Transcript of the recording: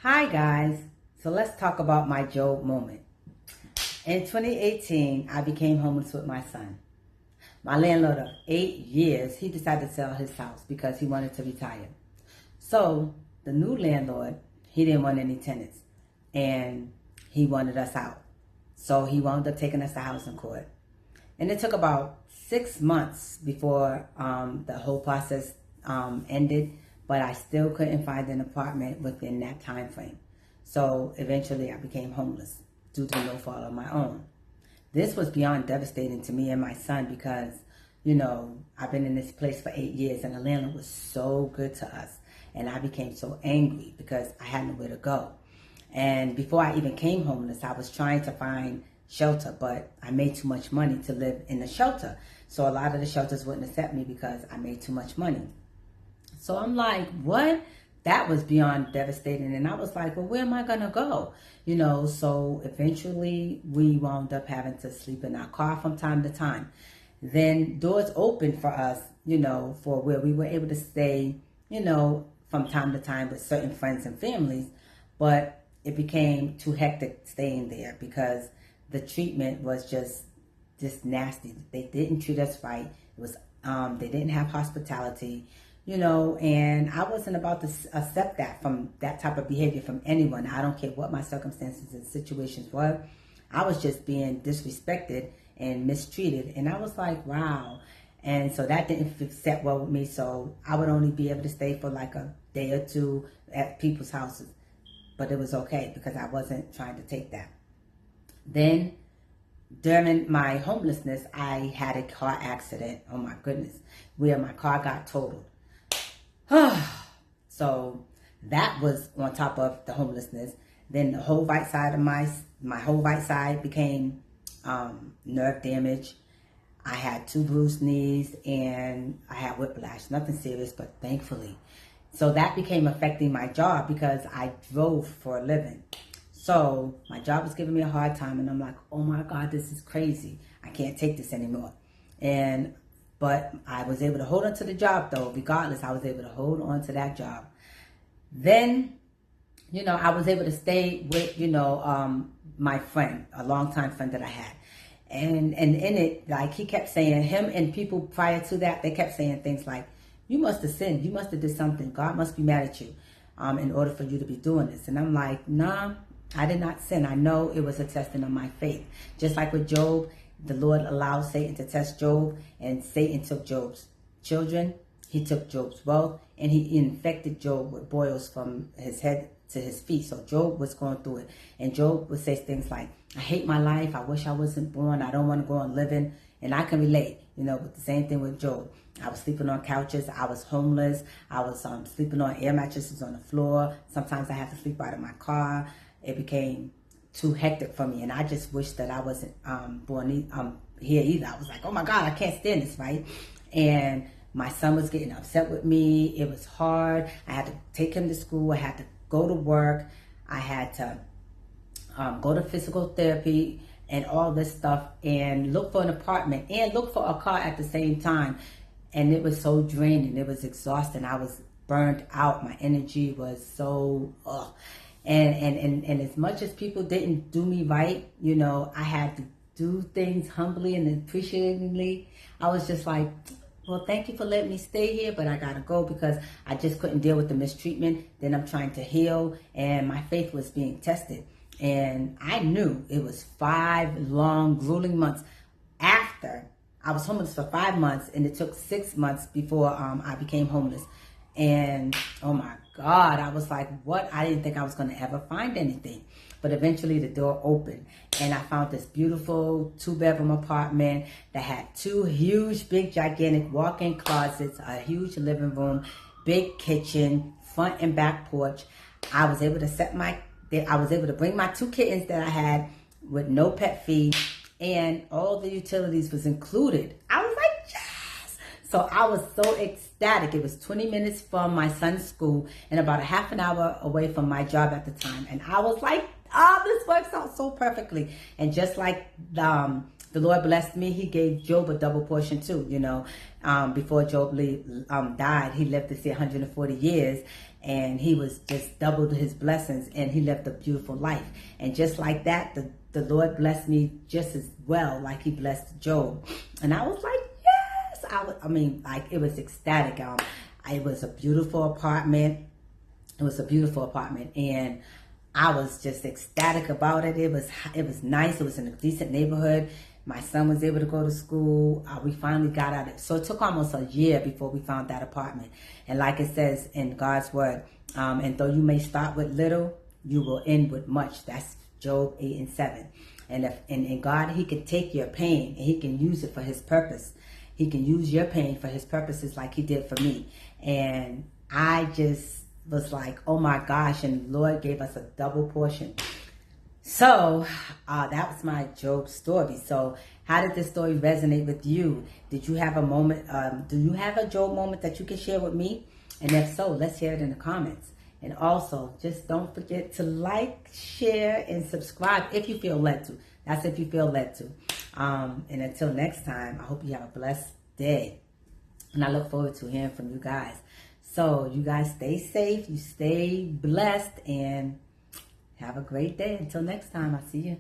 Hi guys, so let's talk about my Job moment. In 2018, I became homeless with my son. My landlord of 8 years, he decided to sell his house because he wanted to retire. So the new landlord, he didn't want any tenants and he wanted us out. So he wound up taking us to housing court. And it took about 6 months before the whole process ended, but I still couldn't find an apartment within that time frame. So eventually I became homeless due to no fault of my own. This was beyond devastating to me and my son because, I've been in this place for 8 years and the landlord was so good to us. And I became so angry because I had nowhere to go. And before I even came homeless, I was trying to find shelter, but I made too much money to live in the shelter. So a lot of the shelters wouldn't accept me because I made too much money. So I'm like, what? That was beyond devastating. And I was like, well, where am I going to go? So eventually we wound up having to sleep in our car from time to time. Then doors opened for us, for where we were able to stay, from time to time with certain friends and families. But it became too hectic staying there because the treatment was just nasty. They didn't treat us right. It was they didn't have hospitality, and I wasn't about to accept that from that type of behavior from anyone. I don't care what my circumstances and situations were. I was just being disrespected and mistreated, and I was like, wow. And so that didn't set well with me. So I would only be able to stay for like a day or two at people's houses, but it was okay because I wasn't trying to take that. Then during my homelessness, I had a car accident. Oh my goodness, where my car got totaled. So that was on top of the homelessness. Then the whole right side of my whole right side became nerve damage. I had 2 bruised knees and I had whiplash. Nothing serious, but thankfully. So that became affecting my job because I drove for a living. So my job was giving me a hard time and I'm like, oh my God, this is crazy. I can't take this anymore. But I was able to hold on to the job though. Regardless, I was able to hold on to that job. Then, I was able to stay with, my friend, a longtime friend that I had. And in it, like he kept saying, him and people prior to that, they kept saying things like, you must have sinned. You must have did something. God must be mad at you in order for you to be doing this. And I'm like, nah, I did not sin. I know it was a testing of my faith. Just like with Job, the Lord allowed Satan to test Job, and Satan took Job's children. He took Job's wealth, and he infected Job with boils from his head to his feet. So Job was going through it. And Job would say things like, I hate my life. I wish I wasn't born. I don't want to go on living. And I can relate, with the same thing with Job. I was sleeping on couches. I was homeless. I was sleeping on air mattresses on the floor. Sometimes I had to sleep out of my car. It became too hectic for me. And I just wish that I wasn't born here either. I was like, oh my God, I can't stand this, right? And my son was getting upset with me. It was hard. I had to take him to school. I had to go to work. I had to go to physical therapy and all this stuff and look for an apartment and look for a car at the same time. And it was so draining. It was exhausting. I was burned out. My energy was so, And as much as people didn't do me right, I had to do things humbly and appreciatingly. I was just like, well, thank you for letting me stay here, but I gotta go because I just couldn't deal with the mistreatment. Then I'm trying to heal, and my faith was being tested. And I knew it was 5 long, grueling months after I was homeless for 5 months, and it took 6 months before I became homeless. And oh my God, I was like, what? I didn't think I was going to ever find anything. But eventually the door opened and I found this beautiful 2-bedroom apartment that had 2 huge, big, gigantic walk-in closets, a huge living room, big kitchen, front and back porch. I was able to bring my 2 kittens that I had with no pet fee, and all the utilities was included. I was like, yes! So I was so ecstatic. It was 20 minutes from my son's school and about a half an hour away from my job at the time. And I was like, oh, this works out so perfectly. And just like the Lord blessed me, he gave Job a double portion too, Before Job died, he lived to see 140 years. and he was just doubled his blessings, and he lived a beautiful life. And just like that, the Lord blessed me just as well, like he blessed Job. And I was like, yes. I mean, like, it was ecstatic. It was a beautiful apartment. It was a beautiful apartment, and I was just ecstatic about it. It was nice. It was in a decent neighborhood. My son was able to go to school. We finally got out of it. So it took almost a year before we found that apartment. And like it says in God's word, and though you may start with little, you will end with much. That's Job 8:7. And God, he can take your pain and he can use it for his purpose. He can use your pain for his purposes like he did for me. And I just was like, oh my gosh, and the Lord gave us a double portion. So that was my Job story. So how did this story resonate with you? Did you have a moment? Do you have a Job moment that you can share with me? And if so, let's hear it in the comments. And also, just don't forget to like, share, and subscribe if you feel led to. That's if you feel led to. And until next time, I hope you have a blessed day. And I look forward to hearing from you guys. So you guys stay safe, you stay blessed, and have a great day. Until next time, I'll see you.